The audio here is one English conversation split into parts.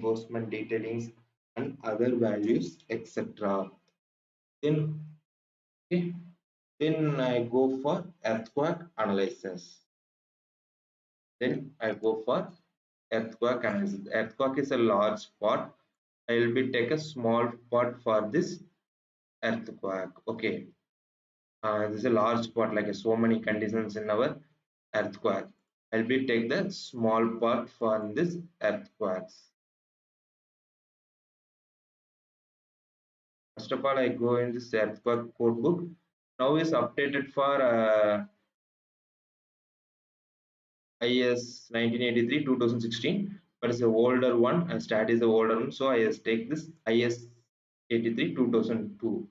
reinforcement detailings, and other values, etc. Then, okay, then I go for earthquake analysis. Then I go for earthquake analysis. Earthquake is a large part. I will be take a small part for this earthquake. Okay, this is a large part, like so many conditions in our earthquake. I'll be take the small part for this earthquakes. First of all, I go in this earthquake code book. Now is updated for IS 1983 2016, but it's the older one and STAAD is the older one. So I just take this IS 83 2002.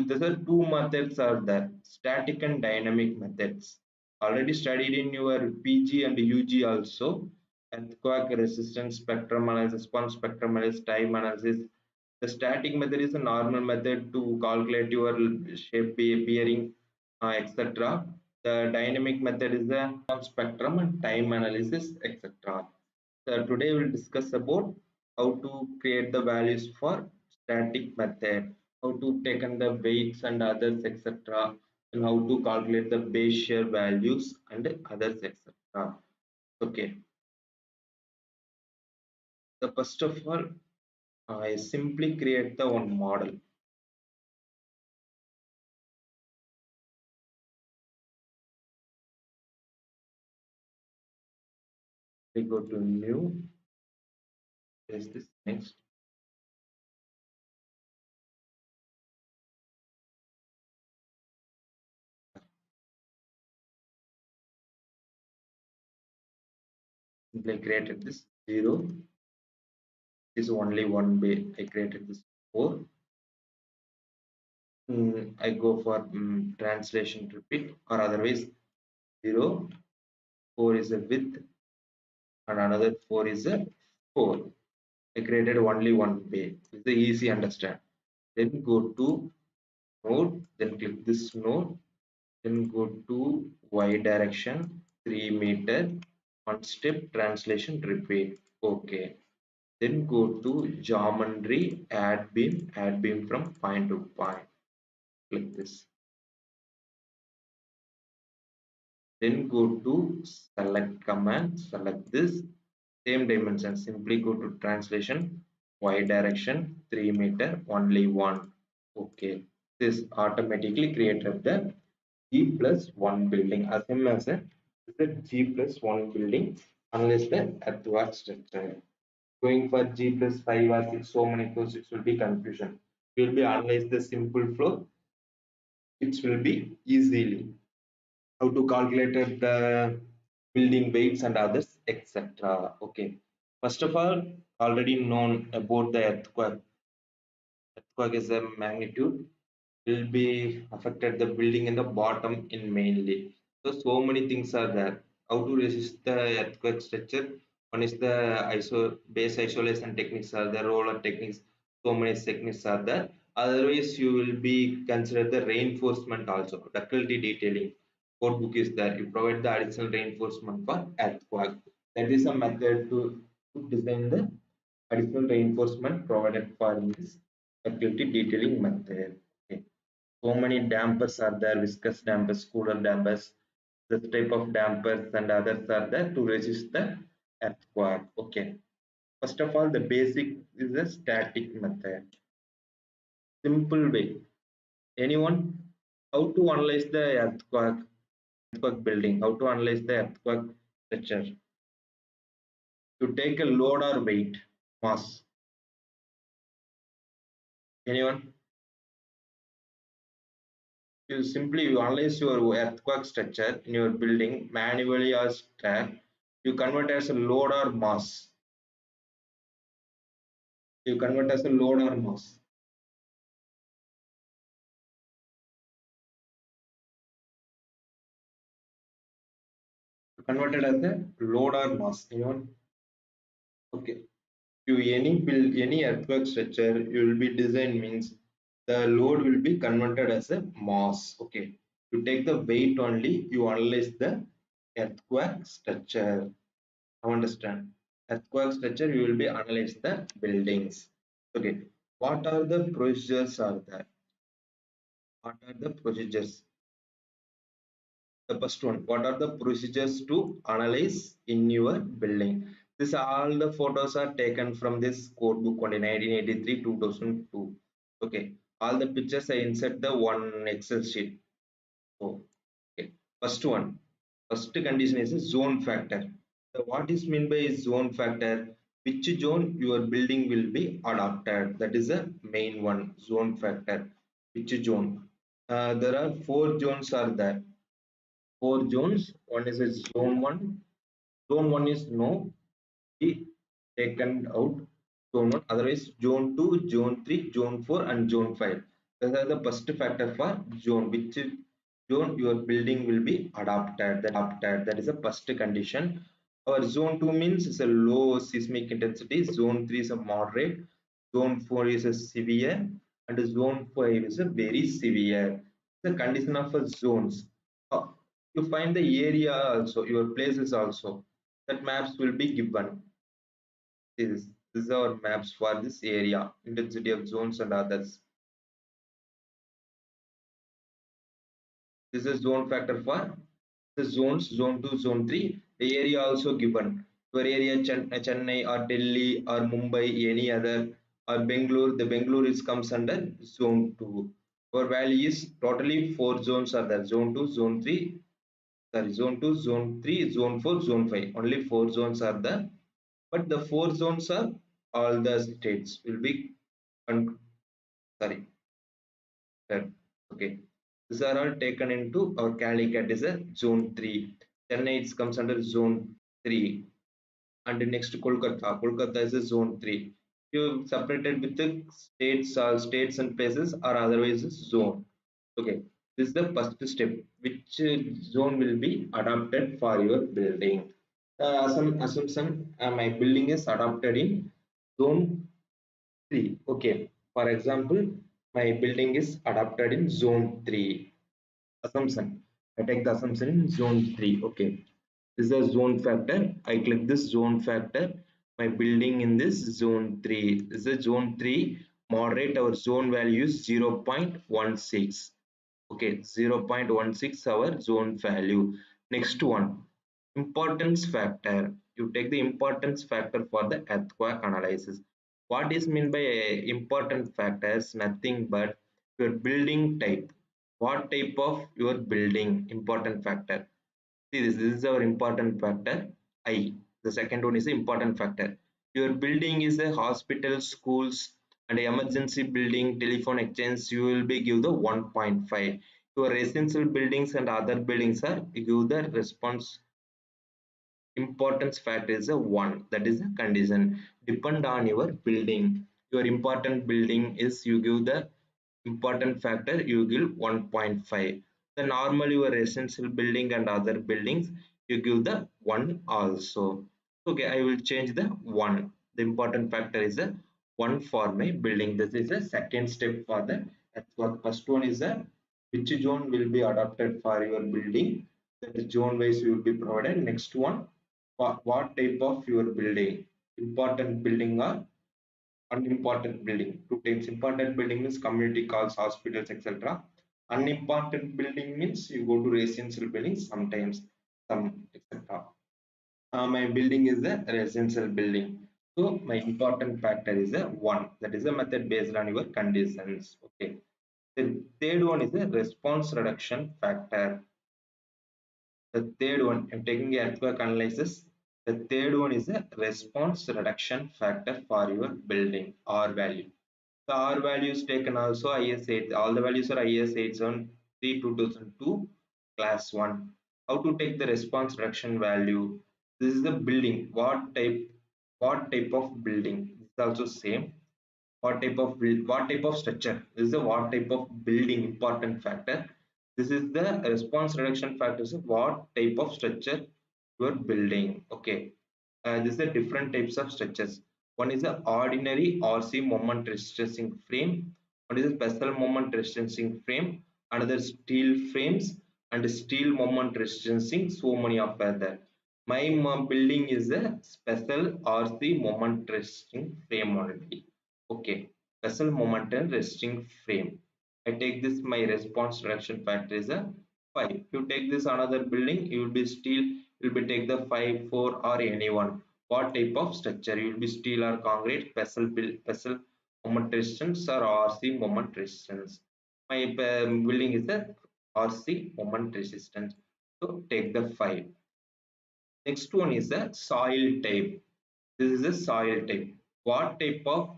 There are two methods are there, static and dynamic methods. Already studied in your PG and UG also. Earthquake resistance spectrum analysis, response spectrum analysis, time analysis. The static method is a normal method to calculate your shape, bearing, etc. The dynamic method is the spectrum and time analysis, etc. So today we'll discuss about how to create the values for static method, how to take in the weights and others, etc., and how to calculate the base shear values and others, etc. Okay. The first of all, I simply create the one model. We go to new, paste this next. Simply created this 0 is only one way. I created this 4. I go for translation repeat, or otherwise 0, 4 is a width, and another 4 is a 4. I created only one way. It's easy understand. Then go to node, then click this node, then go to y direction 3 meter, one step translation repeat. Okay. Then go to geometry, add beam from point to point. Click this. Then go to select command, select this same dimension. Simply go to translation, y direction 3 meter, only one. Okay. This automatically created the G plus 1 building as same as the G plus 1 building unless the earthwork structure. Going for G plus 5 or 6, so many floors, it will be confusion. You will be analyze the simple flow, it will be easily. How to calculate the building weights and others, etc. Okay. First of all, already known about the earthquake. Earthquake is a magnitude will be affected the building in the bottom in mainly. So many things are there. How to resist the earthquake structure? One is the base isolation techniques are there, roller techniques. So many techniques are there. Otherwise, you will be consider the reinforcement also. Ductility detailing. Code book is there. You provide the additional reinforcement for earthquake. That is a method to design the additional reinforcement provided for this ductility detailing method. Okay. So many dampers are there, viscous dampers, cooler dampers, this type of dampers and others are there to resist the earthquake. Okay. First of all, the basic is a static method. Simple way. Anyone? How to analyze the earthquake building? How to analyze the earthquake structure? To take a load or weight, mass. Anyone? You analyze your earthquake structure in your building manually or stack. You convert as a load or mass. You convert as a load or mass. You converted as a load or mass. Anyone? Okay. You any earthquake structure you will be design means the load will be converted as a mass. Okay. You take the weight only. You analyze the earthquake structure. I understand. earthquake structure, you will be analyze the buildings. Okay, what are the procedures are there? What are the procedures? The first one, what are the procedures to analyze in your building? This all the photos are taken from this code book only 1983 2002. Okay, all the pictures I insert the one Excel sheet. Oh, okay. First one, first condition is a zone factor. So what is meant by zone factor? Which zone your building will be adopted? That is the main one, zone factor. Which zone? There are four zones are there. Four zones. One is a zone one. Zone one is no, be taken out. Zone one. Otherwise, zone two, zone three, zone four, and zone five. These are the first factor for zone. Which zone your building will be adapted. That is the first condition. Our zone two means is a low seismic intensity. Zone three is a moderate. Zone four is a severe, and zone five is a very severe. The condition of a zones. Uh, you find the area also, your places also. That maps will be given. This is our maps for this area, intensity of zones and others. This is zone factor for the zones, zone 2, zone 3. The area also given. Your area Chennai or Delhi or Mumbai, any other, or Bangalore, the Bangalore is comes under zone 2. Our value is totally 4 zones are there. Zone 2, zone 3, sorry, zone 2, zone 3, zone 4, zone 5. Only 4 zones are there. But the 4 zones are all the states will be, sorry, okay. These are all taken into our Calicut is a zone 3. Chennai it comes under zone 3. And next Kolkata. Kolkata is a zone 3. You separated with the states or states and places or otherwise zone. Okay. This is the first step. Which zone will be adapted for your building? Assumption my building is adapted in zone 3. Okay. For example, my building is adapted in zone 3. Assumption. I take the assumption in zone 3. Okay. This is a zone factor. I click this zone factor. My building in this zone 3. This is a zone 3. Moderate our zone value is 0.16. Okay, 0.16 our zone value. Next one, importance factor. You take the importance factor for the earthquake analysis. What is meant by important factors? Nothing but your building type. What type of your building? Important factor. See this is our important factor I. The second one is the important factor. Your building is a hospital, schools, and emergency building, telephone exchange. You will be give the 1.5. Your residential buildings and other buildings are give the response importance factor is a 1. That is a condition. Depend on your building. Your important building is you give the important factor you give 1.5. The normal your residential building and other buildings you give the 1 also. Okay, I will change the 1. The important factor is a 1 for my building. This is the second step for the earthquake. First one is a which zone will be adopted for your building. That zone wise you will be provided. Next one, what type of your building, important building or unimportant building. Two types, important building means community calls, hospitals, etc. Unimportant building means you go to residential buildings sometimes, some etc. My building is a residential building, so my important factor is a 1. That is a method based on your conditions. Okay, the third one is a response reduction factor. The third one, I'm taking the earthquake analysis. The third one is a response reduction factor for your building, R value. The R value is taken also IS 8. All the values are IS 873 2002 class 1. How to take the response reduction value? This is the building. What type of building? It's also same. What type of structure? This is the what type of building important factor. This is the response reduction factors of what type of structure you are building. Okay, this is the different types of structures. One is the ordinary RC moment resisting frame. One is a special moment resisting frame. Another steel frames and steel moment resisting. So many of are there. My building is a special RC moment resting frame only. Okay, special moment and resting frame. I take this, my response reduction factor is a 5. If you take this another building, you will be steel, you will be take the 5, 4 or anyone. What type of structure? You will be steel or concrete, special build, special moment resistance or RC moment resistance. My building is a RC moment resistance. So take the 5. Next one is the soil type. This is a soil type. What type of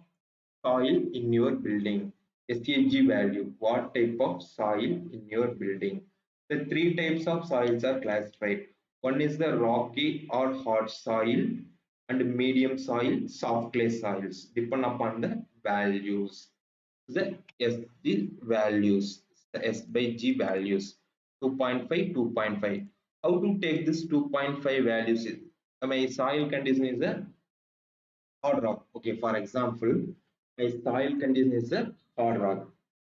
soil in your building? SAG value. What type of soil in your building? The three types of soils are classified. One is the rocky or hard soil and medium soil, soft clay soils. Depend upon the values. The SG values, the S by G values. 2.5, 2.5. How to take this 2.5 values? My soil condition is a hard rock. Okay, for example, my soil condition is a hard rock.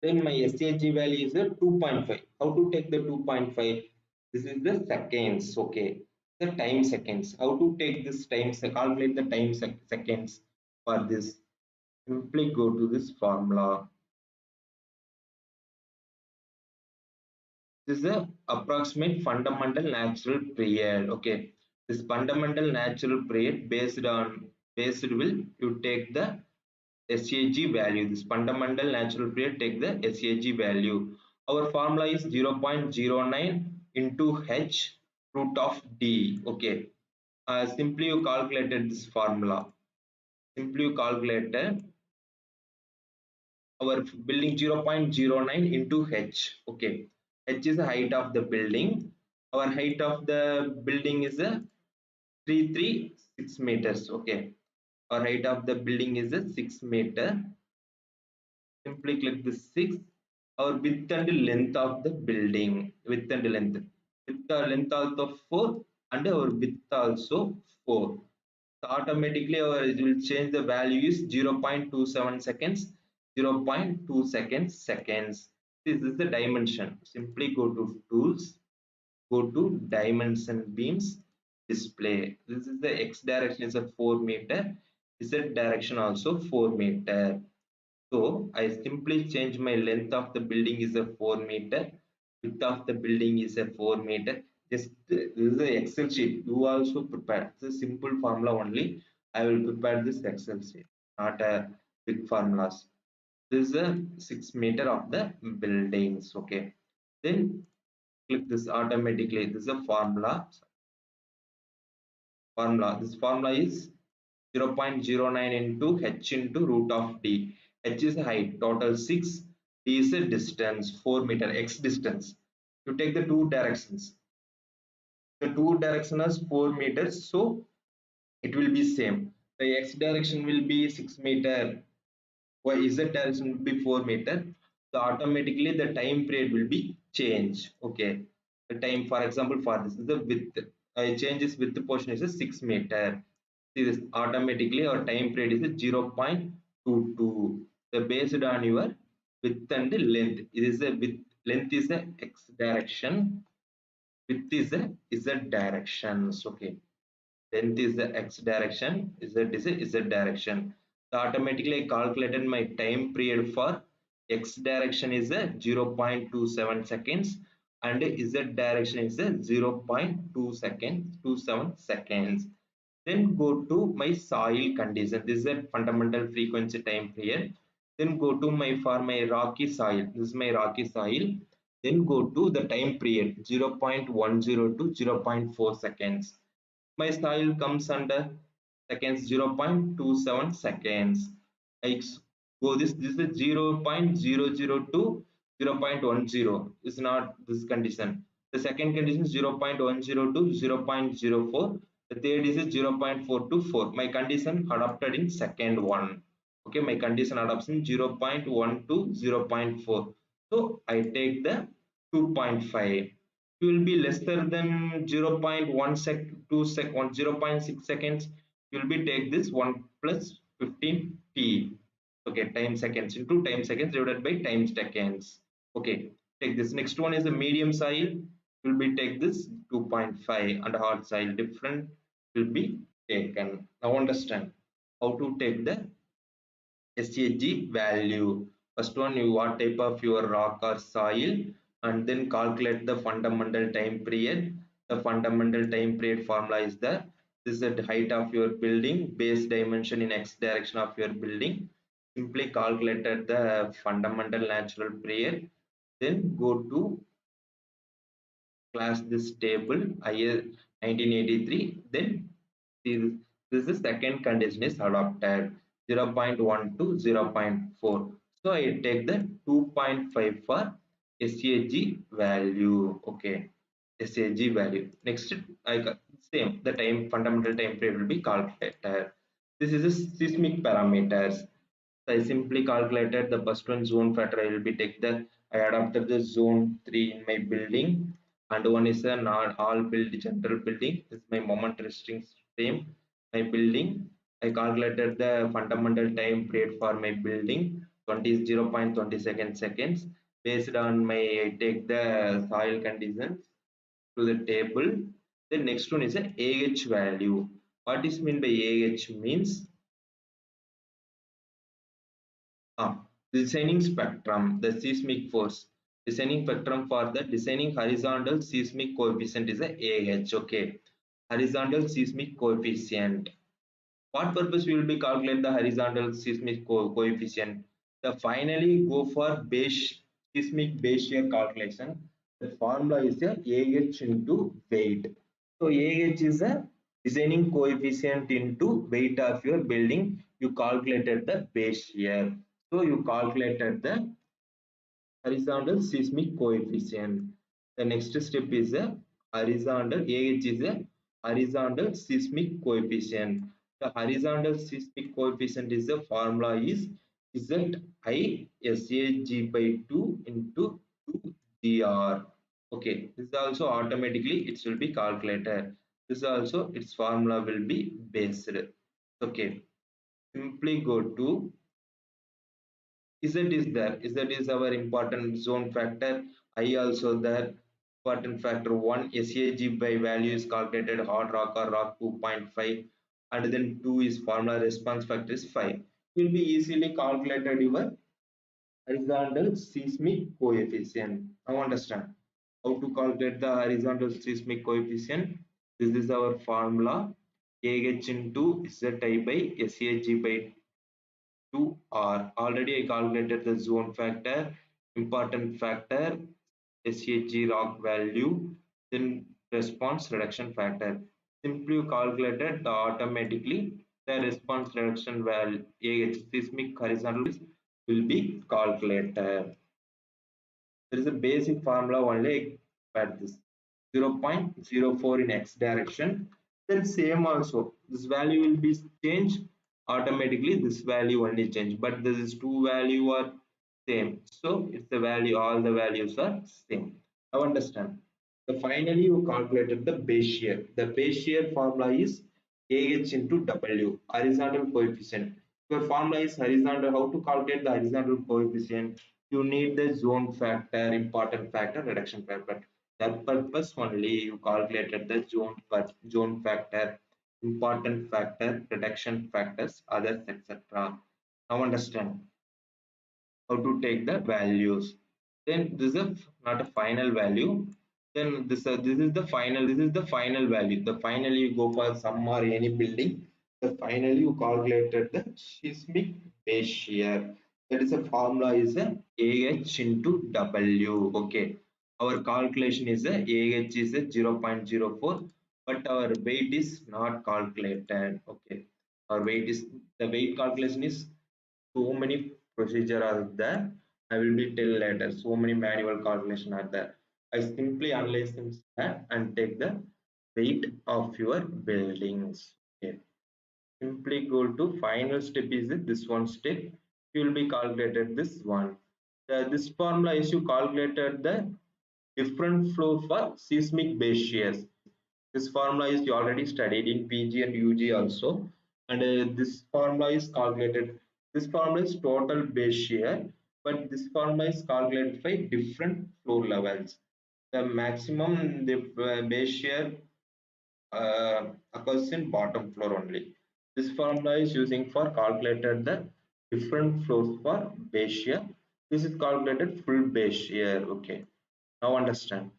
Then my SHG value is a 2.5. How to take the 2.5? This is the seconds. Okay, the time seconds. How to take this time? Calculate the time seconds for this. Simply go to this formula. This is the approximate fundamental natural period. Okay, this fundamental natural period based will you take the SAG value. This fundamental natural period take the SAG value. Our formula is 0.09 into H root of D. Okay, simply you calculated this formula. Simply you calculated our building 0.09 into H. Okay, H is the height of the building. Our height of the building is a 336 meters. Okay, our height of the building is a 6 meter. Simply click the 6. Our width and length of the building, width and length, width length also 4 and our width also 4. So automatically our it will change the value is 0.27 seconds, 0.2 seconds. This is the dimension. Simply go to tools, go to dimension beams, display. This is the X direction is a 4 meter, Z direction also 4 meter. So I simply change my length of the building is a 4 meter, width of the building is a 4 meter. Just this is the Excel sheet. You also prepare. It's a simple formula only. I will prepare this Excel sheet, not a big formulas. This is a 6 meter of the buildings. Okay. Then click this automatically. This is a formula. This formula is 0.09 into H into root of D. H is height, total 6. D is a distance, 4 meter, X distance. You take the two directions. The two direction is 4 meters, so it will be same. The X direction will be 6 meter, y Z direction will be 4 meter. So automatically the time period will be changed. Okay. The time, for example, for this is the width. I change this width portion is a 6 meter. See this automatically our time period is 0.22. So based on your width and length, it is a width, length is a X direction, width is a Z directions. Okay, length is the X direction, Z is a Z direction. So automatically I calculated my time period for X direction is a 0.27 seconds and Z direction is a 0.2 seconds, 27 seconds. Then go to my soil condition. This is a fundamental frequency time period. Then go to my for my rocky soil. This is my rocky soil. Then go to the time period 0.10 to 0.4 seconds. My soil comes under seconds 0.27 seconds. I go this is 0.002 0.10 is not this condition. The second condition is 0.10 to 0.04. The third is 0.4 to 4. My condition adopted in second one. Okay, my condition adoption 0.1 to 0.4. So I take the 2.5. It will be lesser than 0.1 sec 2 sec 1 0.6 seconds. You will be take this 1 plus 15 t. Okay, time seconds into time seconds divided by time seconds. Okay, take this. Next one is a medium soil. Will be take this 2.5 and hard soil different will be taken. Now understand how to take the SAG value. First one, you what type of your rock or soil, and then calculate the fundamental time period. The fundamental time period formula is the this is the height of your building, base dimension in x direction of your building. Simply calculated the fundamental natural period. Then go to class this table IS 1983. Then this is second condition is adopted 0.1 to 0.4. So I take the 2.5 for SAG value. Okay, SAG value. Next, I got same the time fundamental time period will be calculated. This is a seismic parameters. So I simply calculated the first one zone factor. I will be take the I adopted the zone 3 in my building, and one is a not all build general building. This is my moment resting frame. My building. I calculated the fundamental time period for my building 0.20 seconds. Based on my I take the soil conditions to the table. The next one is a AH value. What is mean by AH means designing spectrum, the seismic force. Designing spectrum for the designing horizontal seismic coefficient is a AH. Okay, horizontal seismic coefficient. What purpose we will be calculate the horizontal seismic coefficient? The finally go for base seismic base shear calculation. The formula is a AH into weight. So AH is a designing coefficient into weight of your building. You calculated the base shear. So you calculated the horizontal seismic coefficient. The next step is a horizontal AH is a horizontal seismic coefficient. The horizontal seismic coefficient is the formula is ZI SAG by 2 into 2GR. Okay, this also automatically it will be calculated. This also its formula will be based. Okay, simply go to Z is there. Z is our important zone factor. I also there. Important factor 1 SAG by value is calculated hard rock or rock 2.5, and then 2 is formula response factor is 5. Will be easily calculated your horizontal seismic coefficient. Now understand how to calculate the horizontal seismic coefficient. This is our formula AH into ZI by SAG by 2R. Already I calculated the zone factor, important factor, SAG rock value, then response reduction factor. Simply you calculated automatically the response reduction value AH seismic horizontal will be calculated. There is a basic formula only at this 0.04 in x direction. Then same also this value will be changed automatically. This value only change, but this is two value are same. So it's the value all the values are same. Now understand. The finally you calculated the base shear. The base shear formula is AH into W horizontal coefficient. Your formula is horizontal. How to calculate the horizontal coefficient? You need the zone factor, important factor, reduction factor. That purpose only you calculated the zone factor, important factor, reduction factors, others, etc. Now understand how to take the values. Then this is not a final value. Then this is the final value. The finally you go for some or any building. The finally you calculated the seismic base shear. That is a formula is a AH into W. Okay. Our calculation is a AH is a 0.04, but our weight is not calculated. Okay. Our weight is the weight calculation is so many procedure are there. I will be tell later. So many manual calculation are there. I simply analyze them and take the weight of your buildings. Okay. Simply go to final step is this one step. You will be calculated this one. This formula is you calculated the different flow for seismic base shears. This formula is you already studied in PG and UG also, and this formula is calculated. This formula is total base shear, but this formula is calculated by different floor levels. The maximum the base shear occurs in bottom floor only. This formula is using for calculated the different floors for base shear. This is calculated full base shear. Okay, now understand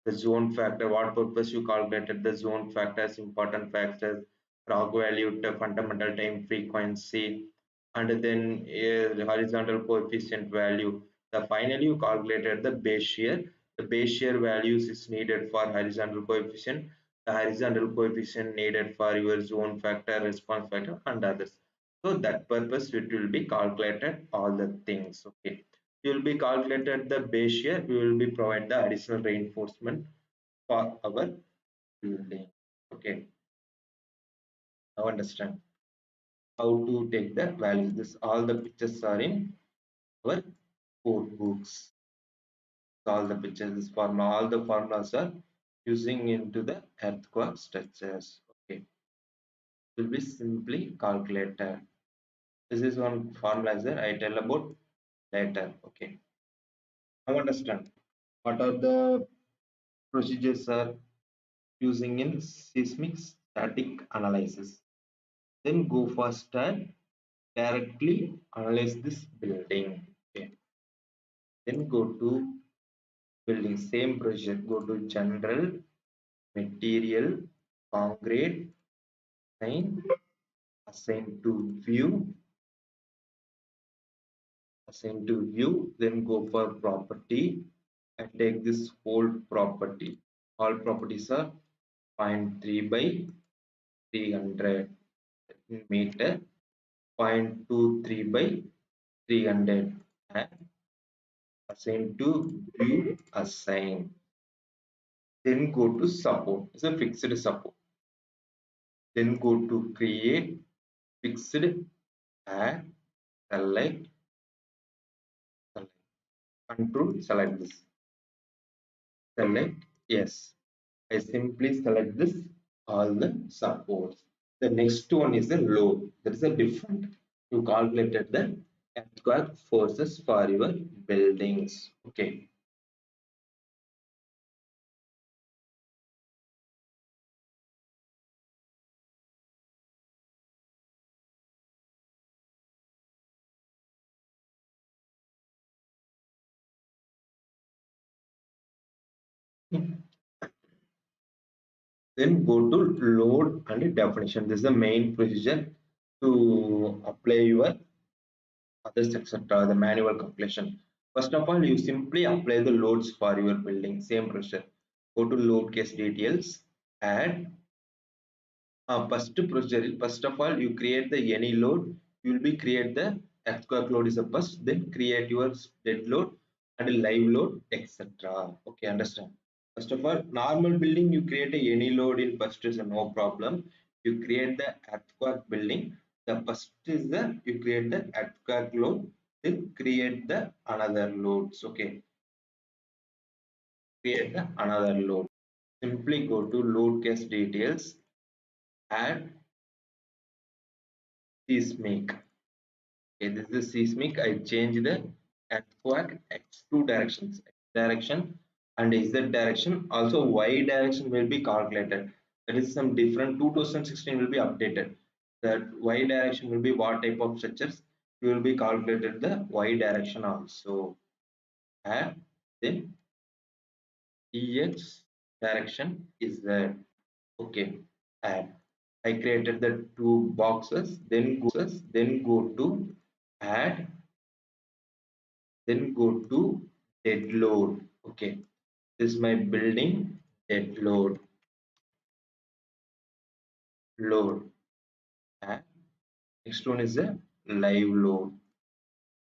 the zone factor. What purpose you calculated the zone factors, important factors, rock value, the fundamental time frequency, and then the horizontal coefficient value. The finally you calculated the base shear. The base shear values is needed for horizontal coefficient, the horizontal coefficient needed for your zone factor, response factor, and others. So that purpose it will be calculated all the things. Okay, you will be calculated the base shear, we will be provide the additional reinforcement for our building. Okay, now understand how to take the values. This all the pictures are in our code books. All the pictures, this formula, all the formulas are using into the earthquake structures. Okay, will be simply calculated. This is one formula that I tell about later. Okay, now understand what are the procedures are using in seismic static analysis. Then go for STAAD, directly analyze this building. Okay, then go to building, same project, go to general, material, concrete, assign to view, then go for property and take this whole property. All properties are 0.3 by 300 meter, 0.23 by 300, and assign to view, assign. Then go to support, it's a fixed support. Then go to create, fixed, add, select, select, control, select this, select, yes. I simply select this, all the supports. The next one is the load. There is a different. You calculated the earthquake forces for your buildings. Okay. Then go to load and definition. This is the main procedure to apply your others, etc. The manual calculation. First of all, you simply apply the loads for your building. Same procedure. Go to load case details, add. First of all, you create the any load. You will be create the earthquake load is the first. Then create your dead load and live load, etc. Okay, understand. First of all, normal building you create a any load in first is a no problem. You create the earthquake building. The first is the you create the earthquake load. Then create the another loads. Okay, create the another load. Simply go to load case details. Add seismic. Okay, this is seismic. I change the earthquake x2 directions, x direction and z direction. Also y direction will be calculated. That is some different 2016 will be updated. That y direction will be what type of structures you will be calculated the y direction also. And then ex direction is that. Okay, add. I created the two boxes, then go to add, then go to dead load. Okay, this is my building dead load, and next one is the live load.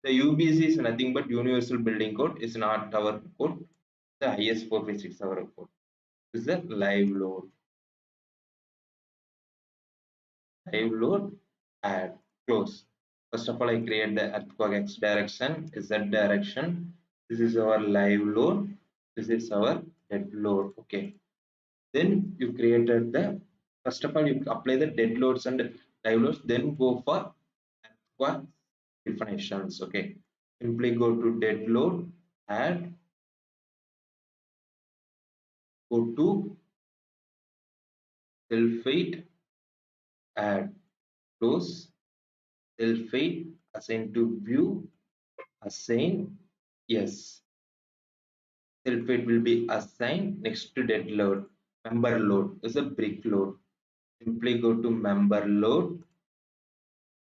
The UBC is nothing but universal building code, is not our code. The IS 456 our code. This is the live load, add, close. First of all, I create the earthquake x direction, z direction. This is our live load, this is our dead load. Okay, then you created the, first of all you apply the dead loads and live loads, then go for earthquake definitions. Okay, simply go to dead load, add, Go to self-weight, add, close, self-weight, assign to view, assign, yes. Self-weight will be assigned next to dead load. Member load is a brick load. Simply go to member load,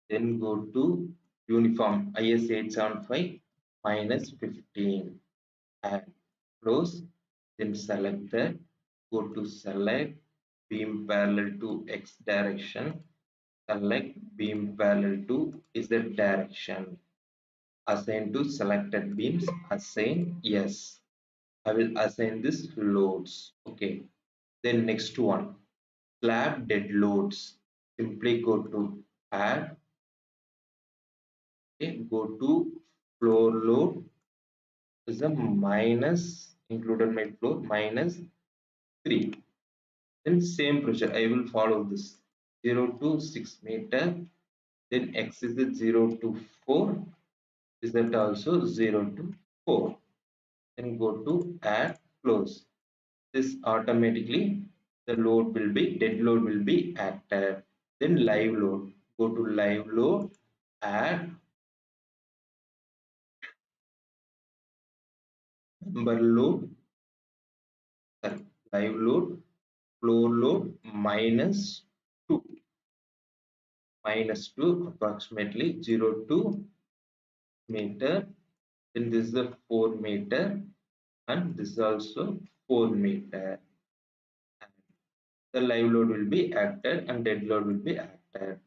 then go to uniform IS 875 minus 15 and close, then select that, go to select beam parallel to X direction, select beam parallel to Z direction, assign to selected beams, assign yes. I will assign this loads. Okay, then next one, slab dead loads. Simply go to add, okay, go to floor load is a minus included my floor minus 3. Then same procedure I will follow this 0 to 6 meter, then x is the 0 to 4, is that also 0 to 4, then go to add, close. This automatically the load will be dead load will be active. Then live load, go to live load, add member load, sorry, live load, floor load -2 approximately 0 to meter, then this is the 4 meter and this is also 4 meter. The live load will be acted and dead load will be acted.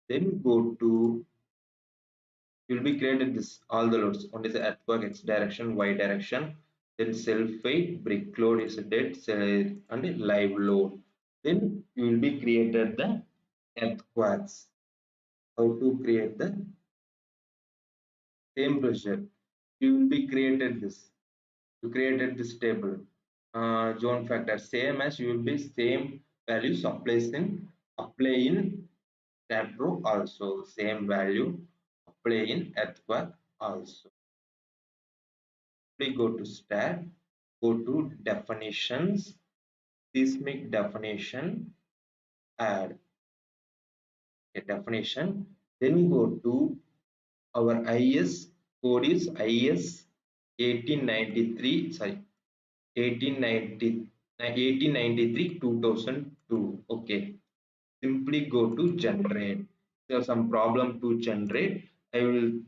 Then go to, you will be created this all the loads. One is the earthwork X direction, Y direction, then self weight, brick load is a dead and a live load. Then you will be created the earthquakes. How to create the same pressure? You will be created this. You created this table. Zone factor same as you will be same values apply in STAAD Pro also same value apply in earthquake also. We go to STAAD, go to definitions, seismic definition, add a definition, then go to our IS code is IS 1893, sorry, 1893 2002. Okay, simply go to generate. There's some problem to generate. I will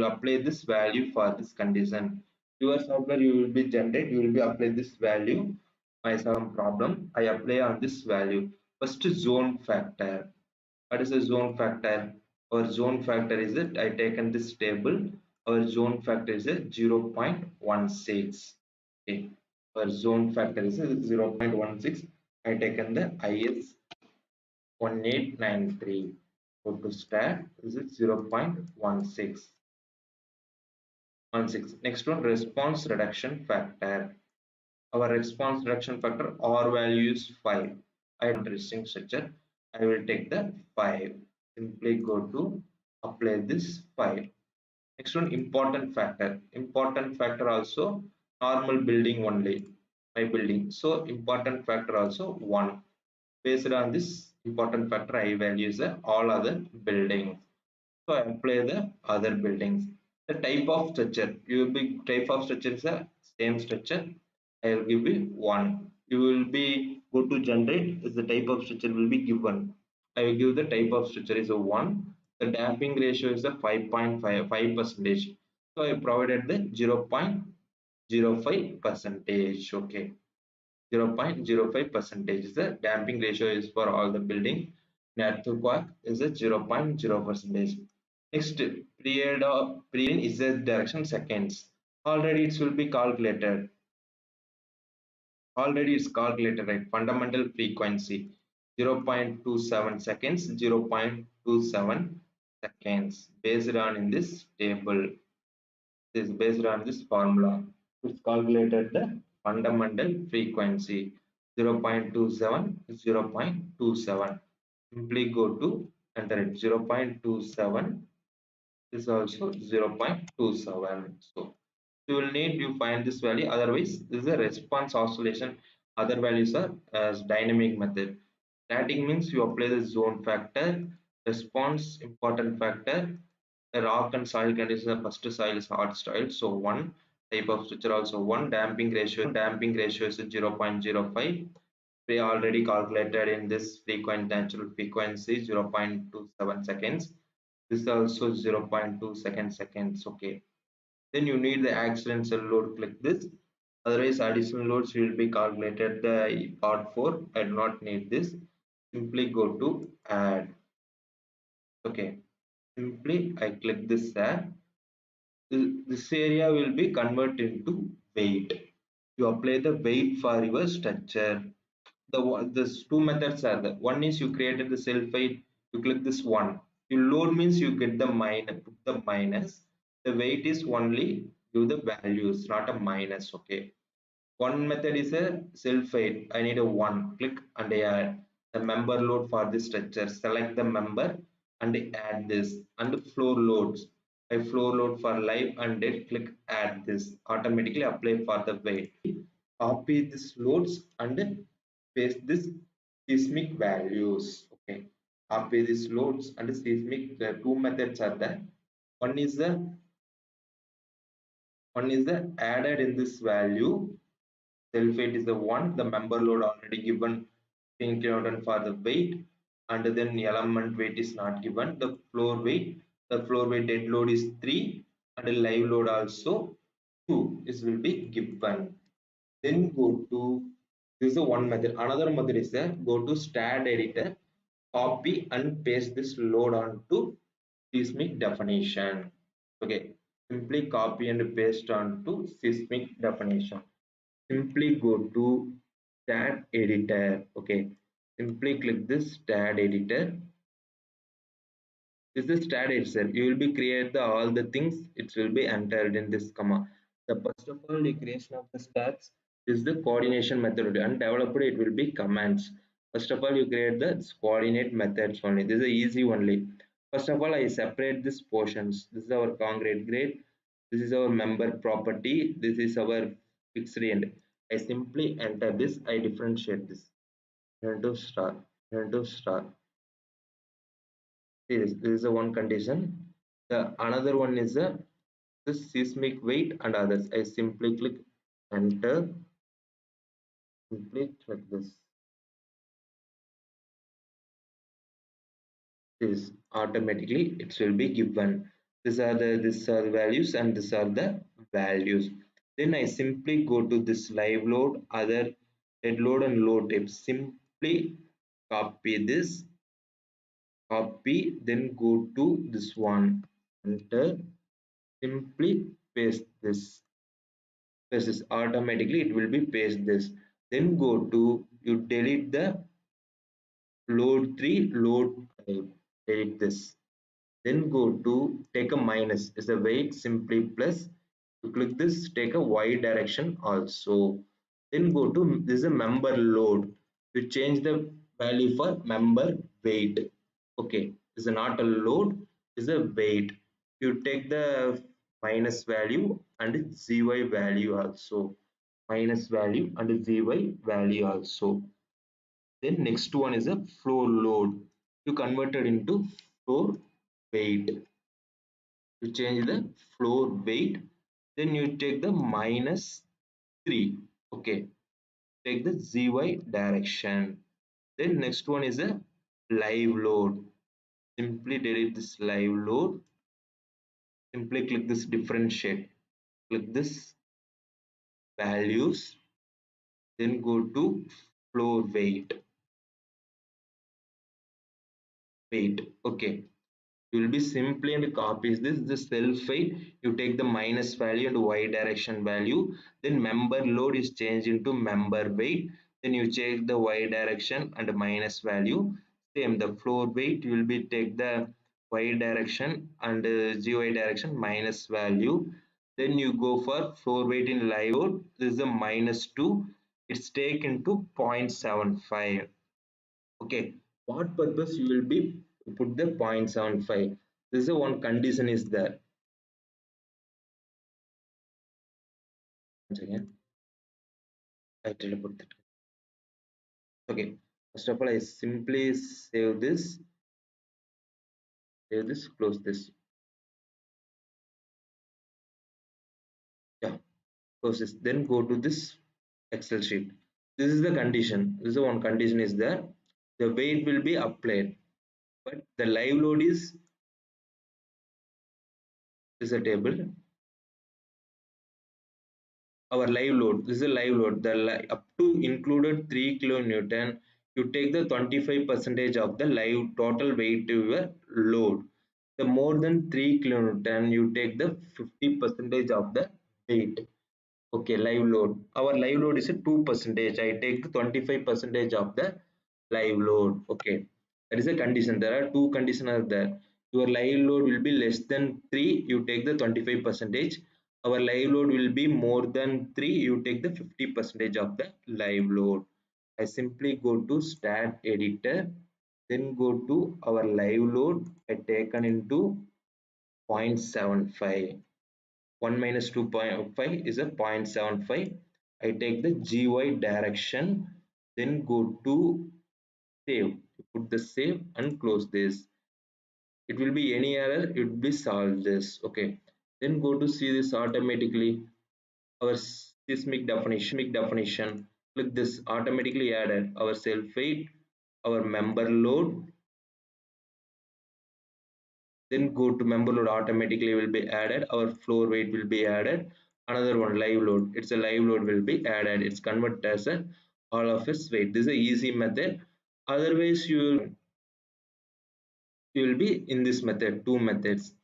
apply this value for this condition. Your software you will be generate, you will be apply this value. My some problem, I apply on this value. First zone factor. What is a zone factor? Our zone factor is it? I taken this table. Our zone factor is a 0.16. Okay. Our zone factor is a 0.16. I taken the IS 1893. Go to STAAD. Is it 0.16? Next one, response reduction factor. Our response reduction factor R value is 5. I don't resting structure. I will take the 5. Simply go to apply this 5. Next one, important factor. Important factor also normal building only. My building. So important factor also 1. Based on this important factor, I values all other buildings. So I apply the other buildings. The type of structure, you will be type of structure is the same structure. I will give you 1. You will be go to generate is the type of structure will be given. I will give the type of structure is a 1. The damping ratio is a 5.5 percentage. So I provided the 0.05 percentage. Okay. 0.05 percentage is the damping ratio is for all the building. Earthquake is a 0.0 percentage. Next period is the direction seconds. Already it will be calculated. Already it's calculated, right? Fundamental frequency 0.27 seconds, 0.27 seconds based on in this table. This is based on this formula. It's calculated the fundamental frequency 0.27, 0.27. Simply go to enter it 0.27. This is also 0.27. So you will need to find this value, otherwise this is a response oscillation Other values are as dynamic method. Static means you apply the zone factor, response important factor, the rock and soil conditions. The first soil is hard soil, so one type of switcher also one. Damping ratio is 0.05. We already calculated in this frequent natural frequency 0.27 seconds. This is also 0.2 seconds. Okay, then you need the accidental load. Click this, otherwise additional loads will be calculated. The part 4 I do not need this. Simply go to add. Okay, simply I click this add. This area will be converted into weight. You apply the weight for your structure. This two methods are there. One is you created the self weight, you click this one. You load means you get the minus, put the minus. The weight is only give the values, not a minus. Okay. One method is a self weight. I need a one. Click and add the member load for this structure. Select the member and add this. And floor loads. I floor load for live and dead. Click add this. Automatically apply for the weight. Copy this loads and paste this seismic values. Okay. Copy these loads and seismic. The two methods are there. One is the added in this value. Self weight is the one, the member load already given 10 kilonewton for the weight, and then element weight is not given. The floor weight dead load is 3, and the live load also 2 is will be given. Then go to, this is the one method. Another method is go to STAAD editor, copy and paste this load onto seismic definition. Okay, simply copy and paste onto seismic definition. Simply go to STAAD editor. Okay, simply click this STAAD editor. This is STAAD editor. You will be create the all the things. It will be entered in this comma. The first of all, the creation of the stats is the coordination method, and developed it will be commands. First of all, you create the coordinate methods only. This is easy only. First of all, I separate these portions. This is our concrete grade. This is our member property. This is our fixed end. I simply enter this. I differentiate this into star, into star. This is the one condition. The another one is the seismic weight and others. I simply click enter. Simply click this. Automatically it will be given. These are the values and these are the values. Then I simply go to this live load, other dead load and load type. Simply copy this, copy, then go to this one, enter, simply paste this. Paste this. Automatically it will be paste this. Then go to, you delete the load 3, load type, delete this. Then go to take a minus is the weight, simply plus. You click this, take a y direction also. Then go to this is a member load. You change the value for member weight. Okay, this is not a load, this is a weight. You take the minus value and zy value also. Minus value and zy value also. Then next one is a floor load. You convert it into floor weight. You change the floor weight, then you take the minus 3. Okay, take the zy direction. Then next one is a live load. Simply delete this live load. Simply click this differentiate. Click this values. Then go to floor weight. Okay, you will be simply and copies this the self weight. You take the minus value and y direction value, then member load is changed into member weight, then you check the y direction and minus value. Same the floor weight, you will be take the y direction and gy direction minus value. Then you go for floor weight in live load. This is a minus 2. It's taken to 0.75. Okay, what purpose you will be put the 0.75? This is the one condition is there. Once again, I tell about that. Okay, first of all I simply save this, close this. Yeah, close this, then go to this Excel sheet. This is the condition, this is the one condition is there, the weight will be applied, but the live load is a table. Our live load, this is a live load, up to included 3 kilonewton, you take the 25 percentage of the live total weight to your load. The more than 3 kilonewton, you take the 50 percentage of the weight. Okay, live load, our live load is a 2 percentage, I take the 25 percentage of the live load. Okay, that is a condition, there are two conditions are there. Your live load will be less than 3, you take the 25 percentage. Our live load will be more than 3, you take the 50 percentage of the live load. I simply go to STAAD editor, then go to our live load, I taken into 0.75. 1 minus 2.5 is a 0.75. I take the GY direction, then go to save. Put the save and close this. It will be any error, it will be solve this. Okay. Then go to see this automatically. Our seismic definition. Click this, automatically added our self weight, our member load. Then go to member load, automatically will be added, our floor weight will be added. Another one, live load, it's a live load will be added, it's converted as a all of its weight. This is a easy method. Otherwise you will be in this method, two methods.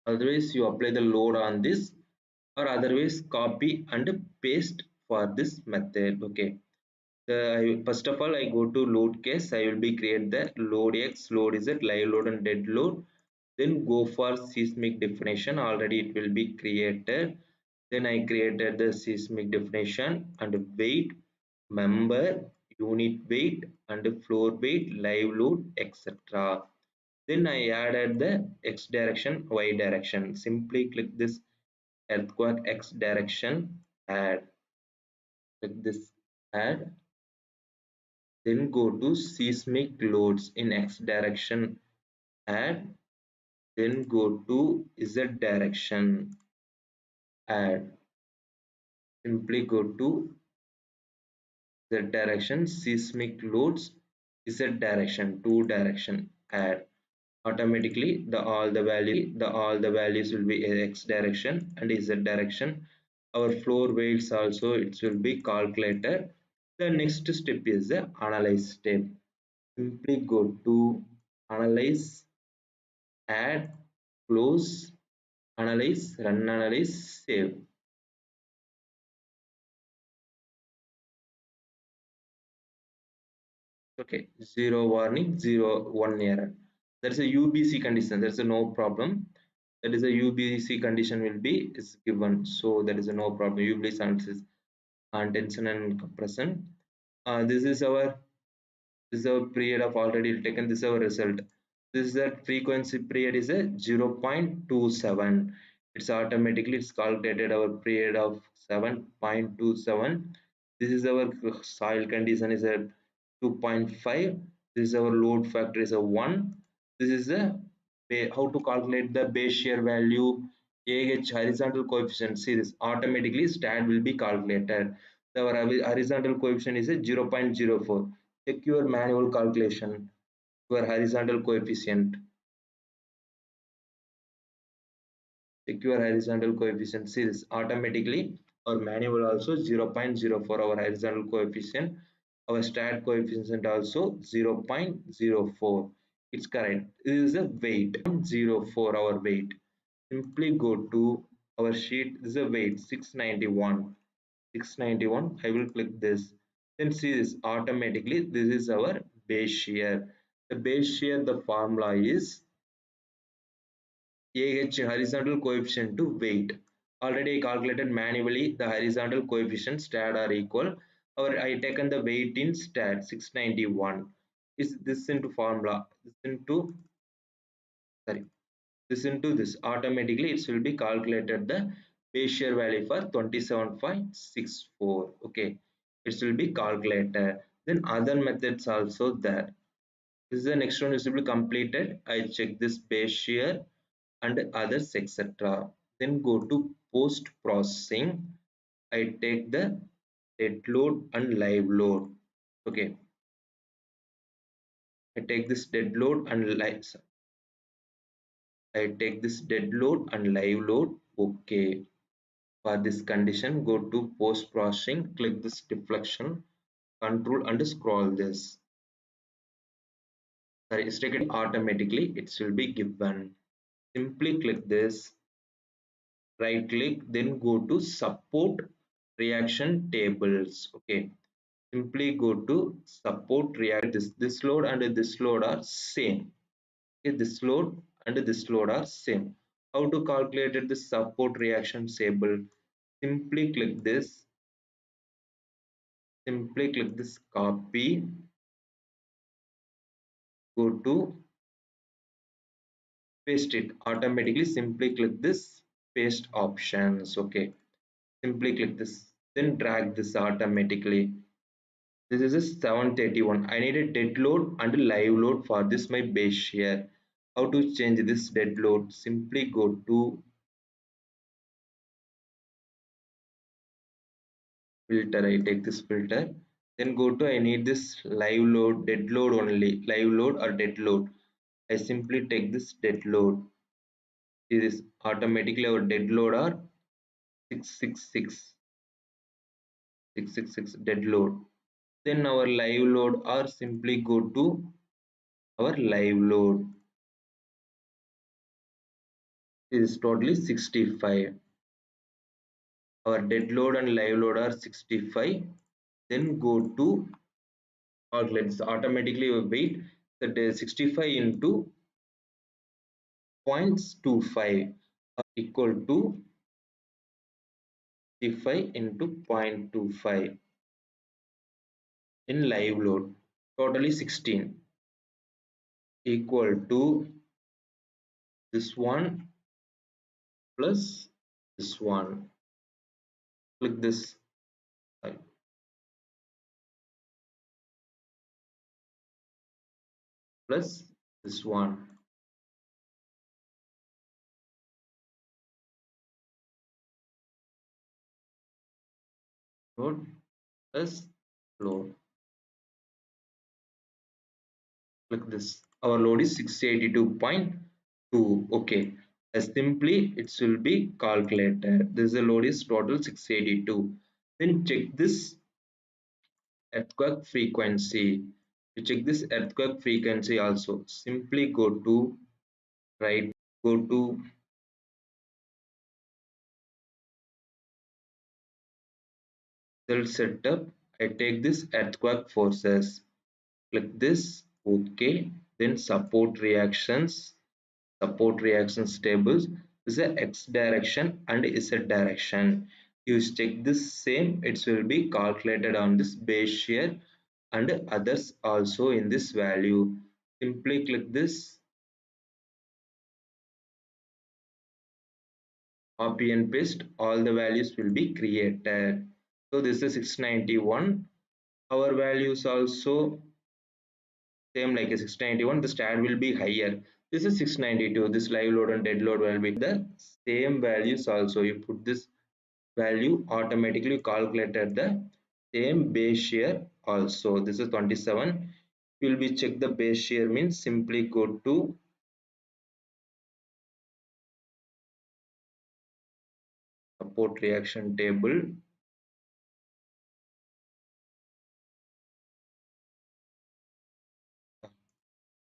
Otherwise you apply the load on this, or otherwise copy and paste for this method. Okay, first of all I go to load case, I will be create the load x, load z, live load and dead load. Then go for seismic definition, already it will be created. Then I created the seismic definition and weight, member, unit weight and floor weight, live load, etc. Then I added the x direction, y direction. Simply click this earthquake x direction, add. Click this add. Then go to seismic loads in x direction, add. Then go to z direction, add. Simply go to z direction, seismic loads, z direction, two direction, add. Automatically all the values will be x direction and z direction. Our floor weights also it will be calculated. The next step is the analyze step. Simply go to analyze, add, close, analyze, run analyze, save. Okay, zero warning, zero one error. There's a UBC condition, there's a no problem. That is a UBC condition will be is given, so that is a no problem. UBC analysis and tension and compression. This is our period of already taken, this is our result. This is that frequency period is a 0.27. It's automatically it's calculated our period of 7.27. This is our soil condition is a 2.5. This is our load factor is a 1. This is a how to calculate the base shear value, AH horizontal coefficient. See this automatically STAAD will be calculated. Our horizontal coefficient is a 0.04. Check your manual calculation, your horizontal coefficient. Check your horizontal coefficient. See this automatically our manual also 0.04 our horizontal coefficient. Our STAAD coefficient also 0.04. It's correct. This is a weight 0.04 our weight. Simply go to our sheet. This is a weight 691. 691. I will click this. Then see this automatically. This is our base shear. The base shear, the formula is AH horizontal coefficient to weight. Already I calculated manually the horizontal coefficient STAAD are equal. Or I taken the weight in STAAD 691. Is this into formula? This into sorry. This into this automatically it will be calculated the base shear value for 27.64. Okay, it will be calculated. Then other methods also there. This is the next one is to be completed. I check this base shear and others etc. Then go to post processing. I take the dead load and live load. Okay, I take this dead load and live. I take this dead load and live load. Okay. For this condition, go to post processing, click this deflection, control and scroll this. Sorry, it's taken automatically. It will be given. Simply click this, right click, then go to support reaction tables. Okay. Simply go to support react. This load and this load are same. Okay, this load and this load are same. How to calculate the support reaction table? Simply click this. Simply click this copy. Go to paste it. Automatically, simply click this paste options. Okay. Simply click this. Then drag this automatically. This is a 731. I need a dead load and a live load for this my base shear. How to change this dead load? Simply go to filter. I take this filter, then go to I need this live load, dead load only, live load or dead load. I simply take this dead load. This is automatically our dead load are 666 dead load. Then our live load are simply go to our live load. This is totally 65. Our dead load and live load are 65. Then go to outlets, automatically wait that is 65 into 0.25 equal to 65 into 0.25 in live load, totally 16 equal to this one plus this one. Click this plus this one. Load plus load. Click this. Our load is 682.2. Okay. As simply it will be calculated. This load is total 682. Then check this earthquake frequency. To check this earthquake frequency also, simply go to right, go to cell setup. I take this earthquake forces. Click this. Okay. Then support reactions tables is a x direction and z direction. You check this same, it will be calculated on this base shear and others also in this value. Simply click this, copy and paste, all the values will be created. So this is 691. Our values also same like a 691. The STAAD will be higher. This is 692. This live load and dead load will be the same values also. You put this value, automatically calculated the same base shear also. This is 27. Will be check the base shear means simply go to support reaction table.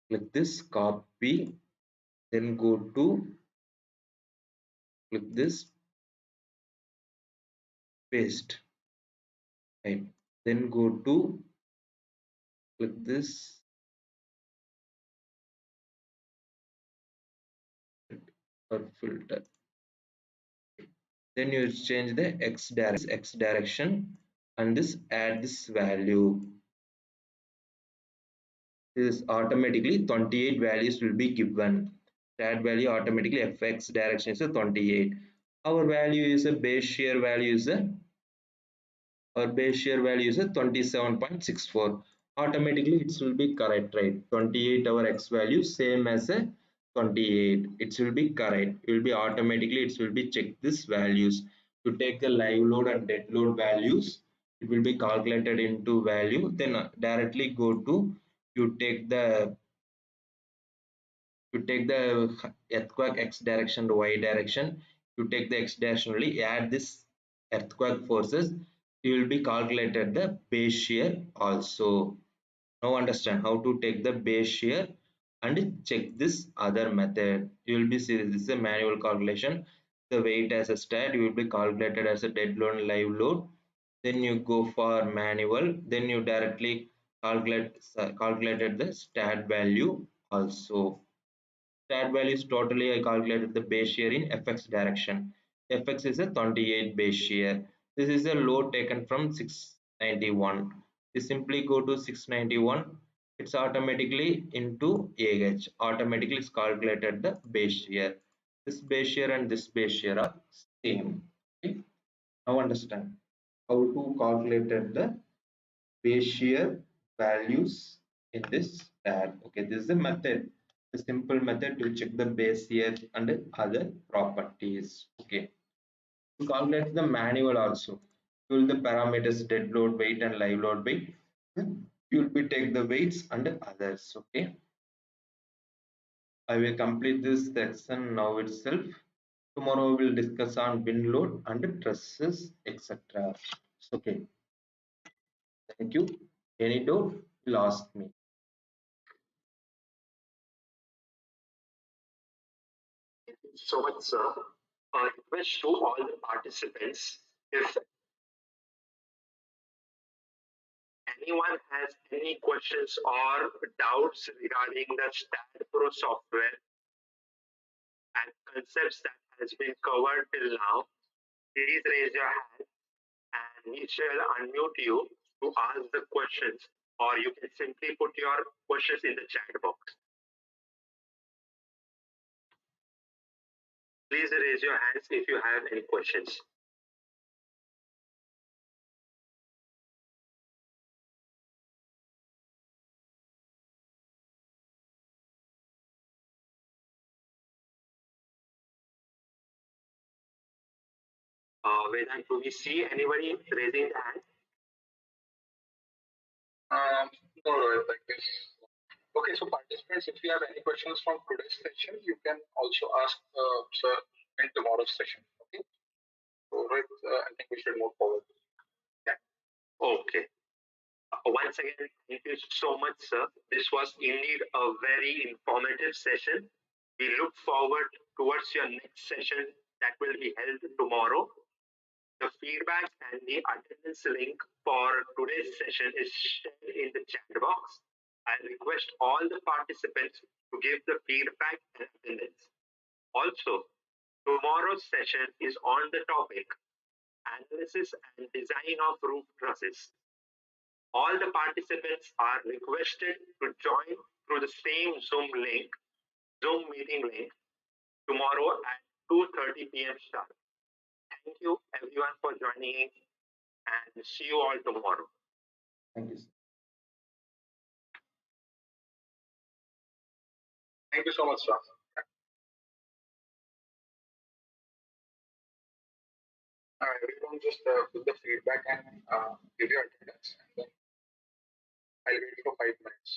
Click this copy, then go to click this paste, right? Then go to click this or filter. Then you change the x direction and this add this value. This automatically 28 values will be given. That value automatically affects direction is a 28. Our value is a base shear value is a Our base shear value is a 27.64. Automatically it will be correct, right? 28 our x value same as a 28. It will be correct. It will be automatically, it will be check this values. To take the live load and dead load values, it will be calculated into value. Then directly go to, you take the you take the earthquake x direction to y direction, you take the x direction only, add this earthquake forces, you will be calculated the base shear also. Now understand how to take the base shear and check this other method. You will be see this is a manual calculation. The weight as a stat you will be calculated as a dead load and live load. Then you go for manual, then you directly calculated the stat value also. Stat value is totally I calculated the base shear in fx direction. Fx is a 28 base shear. This is a load taken from 691. You simply go to 691. It's automatically into AH. Automatically it's calculated the base shear. This base shear and this base shear are same. Okay. Now understand how to calculate the base shear values in this tab. Okay, this is a method, a simple method to check the base shear and other properties. Okay, to calculate the manual also, you will the parameters dead load weight and live load weight. You will be take the weights and others. Okay, I will complete this section now itself. Tomorrow we will discuss on wind load and trusses, etc. Okay, thank you. Any doubt, will ask me. So much, sir. A request to all the participants. If anyone has any questions or doubts regarding the STAAD Pro software and concepts that has been covered till now, please raise your hand and we shall unmute you to ask the questions, or you can simply put your questions in the chat box. Please raise your hands if you have any questions. Vedant, do we see anybody raising the hand? No, Rohit, like this. Okay, so participants, if you have any questions from today's session, you can also ask sir in tomorrow's session. Okay. So Rohit, I think we should move forward. Yeah. Okay. Once again, thank you so much, sir. This was indeed a very informative session. We look forward towards your next session that will be held tomorrow. The feedback and the attendance link for today's session is shared in the chat box. I request all the participants to give the feedback and attendance. Also, tomorrow's session is on the topic analysis and design of roof trusses. All the participants are requested to join through the same Zoom meeting link tomorrow at 2:30 p.m. sharp. Thank you everyone for joining and see you all tomorrow. Thank you. Thank you so much, sir. Everyone just put the feedback and give your attendance, and then I'll wait for 5 minutes.